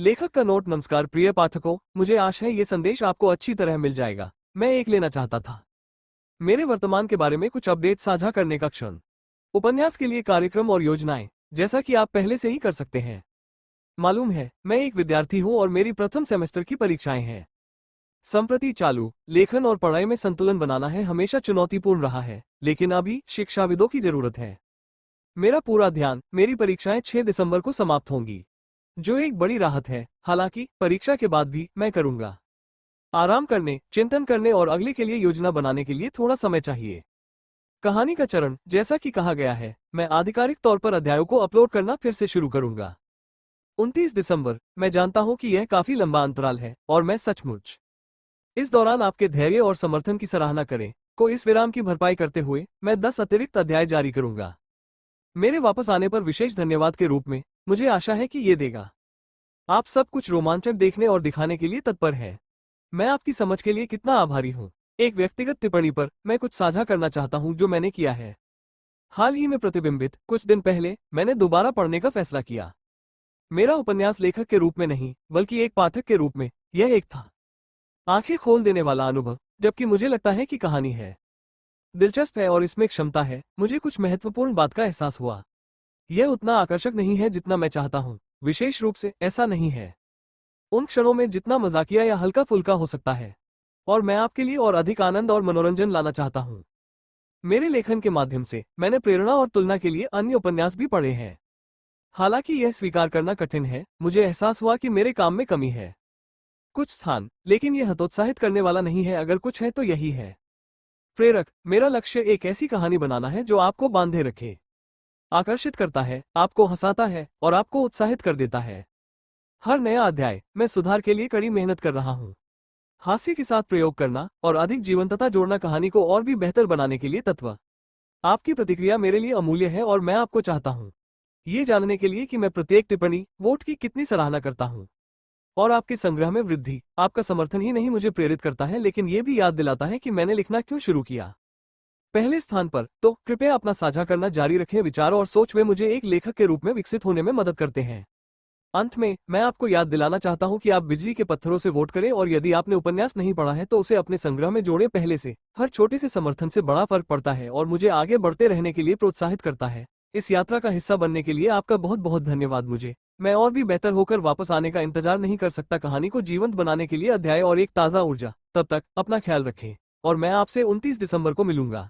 लेखक का नोट। नमस्कार प्रिय पाठकों, मुझे आशा है ये संदेश आपको अच्छी तरह मिल जाएगा। मैं एक लेना चाहता था मेरे वर्तमान के बारे में कुछ अपडेट साझा करने का क्षण। उपन्यास के लिए कार्यक्रम और योजनाएं जैसा कि आप पहले से ही कर सकते हैं। मालूम है, मैं एक विद्यार्थी हूं और मेरी प्रथम सेमेस्टर की परीक्षाएं हैं। संप्रति चालू लेखन और पढ़ाई में संतुलन बनाना है हमेशा चुनौतीपूर्ण रहा है, लेकिन अभी शिक्षाविदों की जरूरत है। मेरा पूरा ध्यान, मेरी परीक्षाएं 6 दिसंबर को समाप्त होंगी, जो एक बड़ी राहत है। हालांकि परीक्षा के बाद भी मैं करूंगा आराम करने, चिंतन करने और अगले के लिए योजना बनाने के लिए थोड़ा समय चाहिए। कहानी का चरण, जैसा कि कहा गया है, मैं आधिकारिक तौर पर अध्यायों को अपलोड करना फिर से शुरू करूंगा। 29 दिसंबर, मैं जानता हूं कि यह काफी लंबा अंतराल है और मैं सचमुच इस दौरान आपके धैर्य और समर्थन की सराहना करें को इस विराम की भरपाई करते हुए मैं 10 अतिरिक्त अध्याय जारी करूंगा। मेरे वापस आने पर विशेष धन्यवाद के रूप में मुझे आशा है कि ये देगा। आप सब कुछ रोमांचक देखने और दिखाने के लिए तत्पर हैं। मैं आपकी समझ के लिए कितना आभारी हूं। एक व्यक्तिगत टिप्पणी पर मैं कुछ साझा करना चाहता हूं जो मैंने किया है। हाल ही में प्रतिबिंबित कुछ दिन पहले मैंने दोबारा पढ़ने का फैसला किया। मेरा उपन्यास लेखक के रूप में नहीं, बल्कि एक पाठक के रूप में। यह एक था आंखें खोल देने वाला अनुभव, जबकि मुझे लगता है कि कहानी है दिलचस्प है और इसमें क्षमता है। मुझे कुछ महत्वपूर्ण बात का एहसास हुआ। यह उतना आकर्षक नहीं है जितना मैं चाहता हूं। विशेष रूप से ऐसा नहीं है उन क्षणों में जितना मजाकिया या हल्का फुल्का हो सकता है, और मैं आपके लिए और अधिक आनंद और मनोरंजन लाना चाहता हूं। मेरे लेखन के माध्यम से मैंने प्रेरणा और तुलना के लिए अन्य उपन्यास भी पढ़े हैं। हालांकि यह स्वीकार करना कठिन है, मुझे एहसास हुआ कि मेरे काम में कमी है कुछ स्थान, लेकिन यह हतोत्साहित करने वाला नहीं है। अगर कुछ है तो यही है प्रेरक। मेरा लक्ष्य एक ऐसी कहानी बनाना है जो आपको बांधे रखे, आकर्षित करता है, आपको हंसाता है और आपको उत्साहित कर देता है। हर नया अध्याय मैं सुधार के लिए कड़ी मेहनत कर रहा हूं। हास्य के साथ प्रयोग करना और अधिक जीवंतता जोड़ना कहानी को और भी बेहतर बनाने के लिए तत्व। आपकी प्रतिक्रिया मेरे लिए अमूल्य है और मैं आपको चाहता हूं ये जानने के लिए कि मैं प्रत्येक टिप्पणी वोट की कितनी सराहना करता हूं और आपके संग्रह में वृद्धि। आपका समर्थन ही नहीं मुझे प्रेरित करता है, लेकिन ये भी याद दिलाता है कि मैंने लिखना क्यों शुरू किया। पहले स्थान पर, तो कृपया अपना साझा करना जारी रखें। विचार और सोच वे मुझे एक लेखक के रूप में विकसित होने में मदद करते हैं। अंत में मैं आपको याद दिलाना चाहता हूं कि आप बिजली के पत्थरों से वोट करें और यदि आपने उपन्यास नहीं पढ़ा है तो उसे अपने संग्रह में जोड़ें। पहले से हर छोटे से समर्थन से बड़ा फर्क पड़ता है और मुझे आगे बढ़ते रहने के लिए प्रोत्साहित करता है। इस यात्रा का हिस्सा बनने के लिए आपका बहुत बहुत धन्यवाद। मैं और भी बेहतर होकर वापस आने का इंतजार नहीं कर सकता, कहानी को जीवंत बनाने के लिए अध्याय और एक ताज़ा ऊर्जा। तब तक अपना ख्याल रखें और मैं आपसे 29 दिसंबर को मिलूंगा।